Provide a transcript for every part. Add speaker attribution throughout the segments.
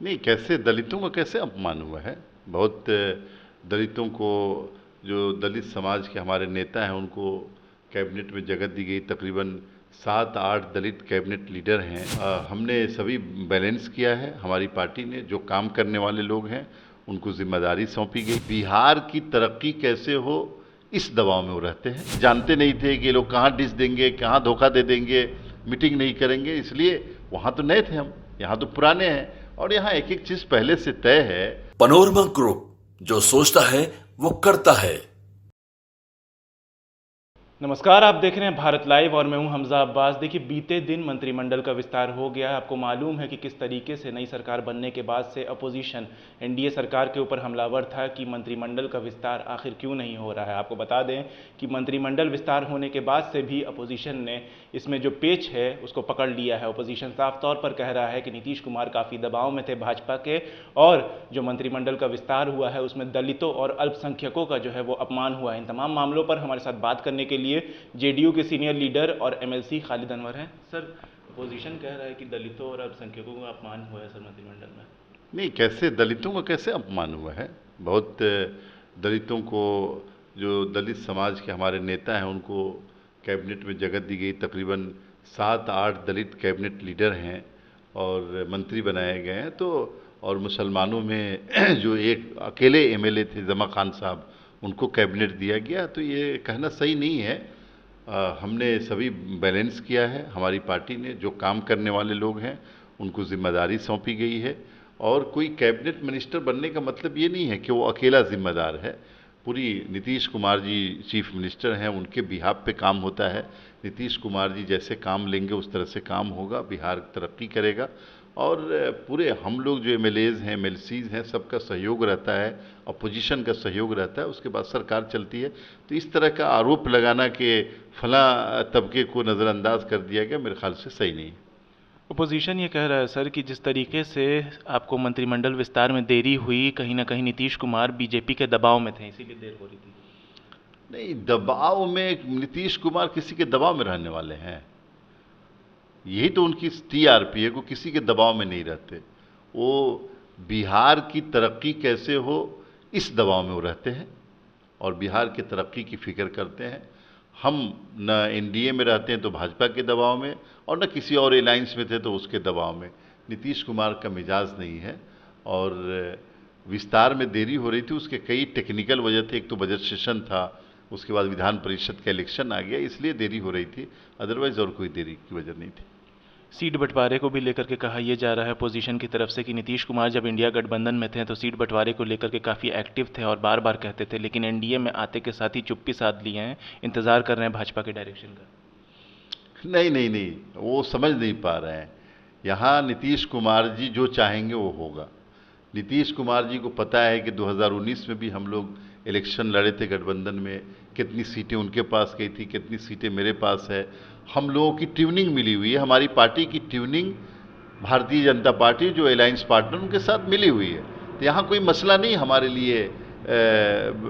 Speaker 1: नहीं, कैसे दलितों का कैसे अपमान हुआ है। बहुत दलितों को, जो दलित समाज के हमारे नेता हैं, उनको कैबिनेट में जगह दी गई। तकरीबन 7-8 दलित कैबिनेट लीडर हैं। हमने सभी बैलेंस किया है। हमारी पार्टी ने, जो काम करने वाले लोग हैं उनको जिम्मेदारी सौंपी गई। बिहार की तरक्की कैसे हो, इस दबाव में वो रहते हैं। जानते नहीं थे कि ये लोग कहाँ डिस देंगे, कहाँ धोखा दे देंगे, मीटिंग नहीं करेंगे। इसलिए वहाँ तो नए थे हम, यहाँ तो पुराने हैं, और यहाँ एक एक चीज पहले से तय है।
Speaker 2: पनोरमा ग्रुप, जो सोचता है वो करता है।
Speaker 3: नमस्कार, आप देख रहे हैं भारत लाइव और मैं हूं हमजा अब्बास। देखिए, बीते दिन मंत्रिमंडल का विस्तार हो गया है। आपको मालूम है कि किस तरीके से नई सरकार बनने के बाद से अपोजिशन एनडीए सरकार के ऊपर हमलावर था कि मंत्रिमंडल का विस्तार आखिर क्यों नहीं हो रहा है। आपको बता दें कि मंत्रिमंडल विस्तार होने के बाद से भी अपोजिशन ने इसमें जो पेच है उसको पकड़ लिया है। अपोजिशन साफ तौर पर कह रहा है कि नीतीश कुमार काफ़ी दबाव में थे भाजपा के, और जो मंत्रिमंडल का विस्तार हुआ है उसमें दलितों और अल्पसंख्यकों का जो है वो अपमान हुआ है। इन तमाम मामलों पर हमारे साथ बात करने के लिए जेडीयू के सीनियर लीडर और एमएलसी खालिद अनवर हैं। सर, अपोजिशन कह रहा है कि दलितों और अल्पसंख्यकों का अपमान हुआ है सर मंत्रिमंडल में।
Speaker 1: नहीं, कैसे दलितों का कैसे अपमान हुआ है। बहुत दलितों को, जो दलित समाज के हमारे नेता हैं उनको कैबिनेट में जगह दी गई। तकरीबन 7-8 दलित कैबिनेट लीडर हैं और मंत्री बनाए गए हैं। तो और मुसलमानों में जो एक अकेले एमएलए थे जमा खान साहब, उनको कैबिनेट दिया गया। तो ये कहना सही नहीं है। हमने सभी बैलेंस किया है। हमारी पार्टी ने, जो काम करने वाले लोग हैं उनको जिम्मेदारी सौंपी गई है। और कोई कैबिनेट मिनिस्टर बनने का मतलब ये नहीं है कि वो अकेला जिम्मेदार है। पूरी नीतीश कुमार जी चीफ मिनिस्टर हैं, उनके बिहाफ पे काम होता है। नीतीश कुमार जी जैसे काम लेंगे उस तरह से काम होगा, बिहार तरक्की करेगा। और पूरे हम लोग जो एमएलएज हैं, एमएलसीज हैं, सबका सहयोग रहता है, अपोजिशन का सहयोग रहता है, उसके बाद सरकार चलती है। तो इस तरह का आरोप लगाना कि फला तबके को नज़रअंदाज कर दिया गया, मेरे ख्याल से सही नहीं है।
Speaker 3: अपोजिशन ये कह रहा है सर कि जिस तरीके से आपको मंत्रिमंडल विस्तार में देरी हुई, कहीं ना कहीं नीतीश कुमार बीजेपी के दबाव में थे, इसीलिए देर हो रही थी।
Speaker 1: नहीं, दबाव में नीतीश कुमार किसी के दबाव में रहने वाले हैं? यही तो उनकी टीआरपी है, को किसी के दबाव में नहीं रहते। वो बिहार की तरक्की कैसे हो, इस दबाव में वो रहते हैं और बिहार की तरक्की की फिक्र करते हैं। हम न एनडीए में रहते हैं तो भाजपा के दबाव में, और न किसी और अलायंस में थे तो उसके दबाव में। नीतीश कुमार का मिजाज नहीं है। और विस्तार में देरी हो रही थी, उसके कई टेक्निकल वजह थे। एक तो बजट सेशन था, उसके बाद विधान परिषद का इलेक्शन आ गया, इसलिए देरी हो रही थी। अदरवाइज और कोई देरी की वजह नहीं थी।
Speaker 3: सीट बंटवारे को भी लेकर के कहा यह जा रहा है अपोजिशन की तरफ से कि नीतीश कुमार जब इंडिया गठबंधन में थे तो सीट बंटवारे को लेकर के काफ़ी एक्टिव थे और बार बार कहते थे, लेकिन एनडीए में आते के साथ ही चुप्पी साध लिए हैं, इंतजार कर रहे हैं भाजपा के डायरेक्शन का।
Speaker 1: नहीं नहीं नहीं, वो समझ नहीं पा रहे हैं। यहाँ नीतीश कुमार जी जो चाहेंगे वो होगा। नीतीश कुमार जी को पता है कि 2019 में भी हम लोग इलेक्शन लड़े थे गठबंधन में। कितनी सीटें उनके पास गई थी, कितनी सीटें मेरे पास है। हम लोगों की ट्यूनिंग मिली हुई है। हमारी पार्टी की ट्यूनिंग भारतीय जनता पार्टी, जो अलायंस पार्टनर, उनके साथ मिली हुई है। तो यहाँ कोई मसला नहीं हमारे लिए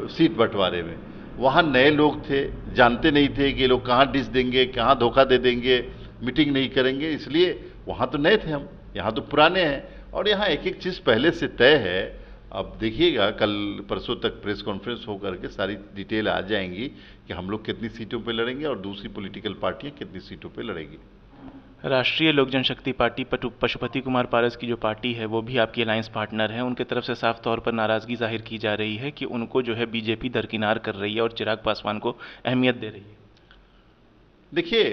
Speaker 1: सीट बंटवारे में। वहाँ नए लोग थे, जानते नहीं थे कि ये लोग कहाँ डिस देंगे, कहाँ धोखा दे देंगे, मीटिंग नहीं करेंगे। इसलिए वहाँ तो नए थे हम, यहाँ तो पुराने हैं, और यहाँ एक एक चीज़ पहले से तय है। अब देखिएगा, कल परसों तक प्रेस कॉन्फ्रेंस होकर के सारी डिटेल आ जाएंगी कि हम लोग कितनी सीटों पे लड़ेंगे और दूसरी पॉलिटिकल पार्टियां कितनी सीटों पे लड़ेंगी।
Speaker 3: राष्ट्रीय लोक जनशक्ति पार्टी पशुपति कुमार पारस की जो पार्टी है वो भी आपकी अलायंस पार्टनर है। उनके तरफ से साफ तौर पर नाराज़गी जाहिर की जा रही है कि उनको जो है बीजेपी दरकिनार कर रही है और चिराग पासवान को अहमियत दे रही है।
Speaker 1: देखिए,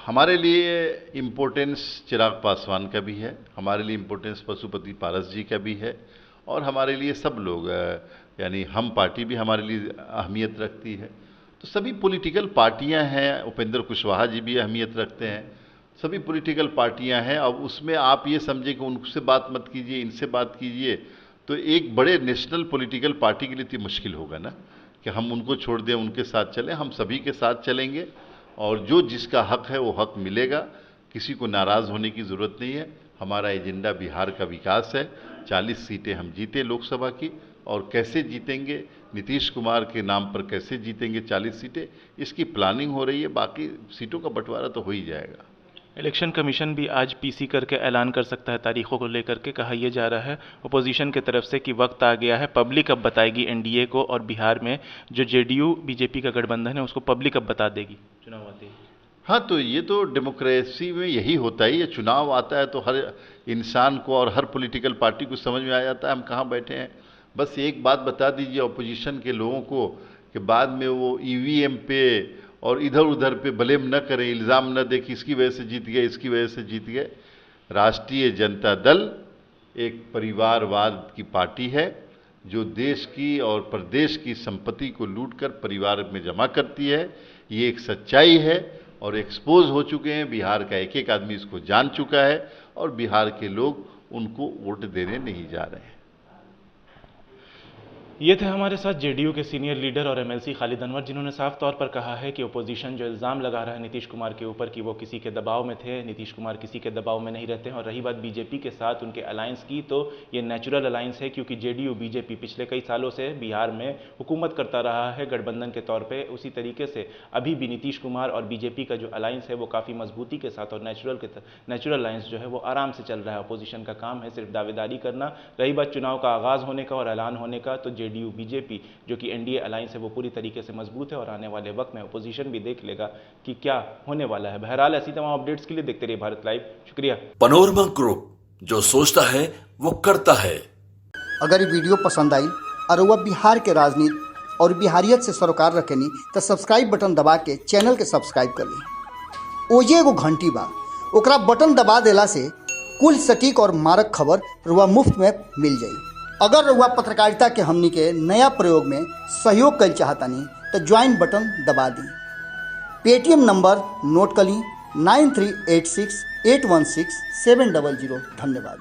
Speaker 1: हमारे लिए इम्पोर्टेंस चिराग पासवान का भी है, हमारे लिए इम्पोर्टेंस पशुपति पारस जी का भी है, और हमारे लिए सब लोग, यानी हम पार्टी भी हमारे लिए अहमियत रखती है। तो सभी पॉलिटिकल पार्टियां हैं, उपेंद्र कुशवाहा जी भी अहमियत रखते हैं। सभी पॉलिटिकल पार्टियां हैं। अब उसमें आप ये समझे कि उनसे बात मत कीजिए, इनसे बात कीजिए, तो एक बड़े नेशनल पॉलिटिकल पार्टी के लिए तो मुश्किल होगा ना कि हम उनको छोड़ दें, उनके साथ चलें। हम सभी के साथ चलेंगे और जो जिसका हक है वो हक मिलेगा। किसी को नाराज़ होने की ज़रूरत नहीं है। हमारा एजेंडा बिहार का विकास है। 40 सीटें हम जीते लोकसभा की, और कैसे जीतेंगे, नीतीश कुमार के नाम पर कैसे जीतेंगे 40 सीटें, इसकी प्लानिंग हो रही है। बाकी सीटों का बंटवारा तो हो ही जाएगा।
Speaker 3: इलेक्शन कमीशन भी आज पीसी करके ऐलान कर सकता है तारीखों को लेकर के, कहा यह जा रहा है अपोजिशन की तरफ से कि वक्त आ गया है, पब्लिक अब बताएगी एनडीए को, और बिहार में जो जेडीयू बीजेपी का गठबंधन है उसको पब्लिक अब बता देगी चुनाव आते ही।
Speaker 1: हाँ, तो ये तो डेमोक्रेसी में यही होता है। ये चुनाव आता है तो हर इंसान को और हर पॉलिटिकल पार्टी को समझ में आ जाता है हम कहाँ बैठे हैं। बस एक बात बता दीजिए अपोजिशन के लोगों को कि बाद में वो ईवीएम पे और इधर उधर पे ब्लेम न करें, इल्ज़ाम न दें कि इसकी वजह से जीत गए, इसकी वजह से जीत गए। राष्ट्रीय जनता दल एक परिवारवाद की पार्टी है जो देश की और प्रदेश की संपत्ति को लूटकर परिवार में जमा करती है। ये एक सच्चाई है और एक्सपोज हो चुके हैं। बिहार का एक एक आदमी इसको जान चुका है और बिहार के लोग उनको वोट देने नहीं जा रहे हैं।
Speaker 3: ये थे हमारे साथ जेडीयू के सीनियर लीडर और एमएलसी खालिद अनवर, जिन्होंने साफ तौर पर कहा है कि ओपोजिशन जो इल्ज़ाम लगा रहा है नीतीश कुमार के ऊपर कि वो किसी के दबाव में थे, नीतीश कुमार किसी के दबाव में नहीं रहते हैं। और रही बात बीजेपी के साथ उनके अलायंस की, तो ये नेचुरल अलायंस है क्योंकि जेडीयू बीजेपी पिछले कई सालों से बिहार में हुकूमत करता रहा है गठबंधन के तौर पर। उसी तरीके से अभी भी नीतीश कुमार और बीजेपी का जो अलायंस है वो काफ़ी मजबूती के साथ और नेचुरल अलायंस जो है वो आराम से चल रहा है। अपोजिशन का काम है सिर्फ दावेदारी करना। रही बात चुनाव का आगाज़ होने का और ऐलान होने का, तो जेडीयू बीजेपी जो कि एनडीए अलायंस है वो पूरी तरीके से मजबूत है और आने वाले वक्त में अपोजिशन भी देख लेगा कि क्या होने वाला है। बहरहाल ऐसी तमाम अपडेट्स के लिए देखते रहिए भारत लाइव। शुक्रिया।
Speaker 2: पनोरमा ग्रुप, जो सोचता है वो करता है।
Speaker 4: अगर ये वीडियो पसंद आई और वह बिहार के राजनीति और बिहारियत से सरोकार रखेनी तो सब्सक्राइब बटन दबा के चैनल के सब्सक्राइब कर ली। ओजे एगो घंटी बा, ओकरा बटन दबा देला से कुल सटीक और मारक खबर रुआ मुफ्त में मिल जाई। अगर रुआ पत्रकारिता के हमनी के नया प्रयोग में सहयोग कर चाहतानी तो ज्वाइन बटन दबा दी। पेटीएम नंबर नोट कर ली 9386816700। धन्यवाद।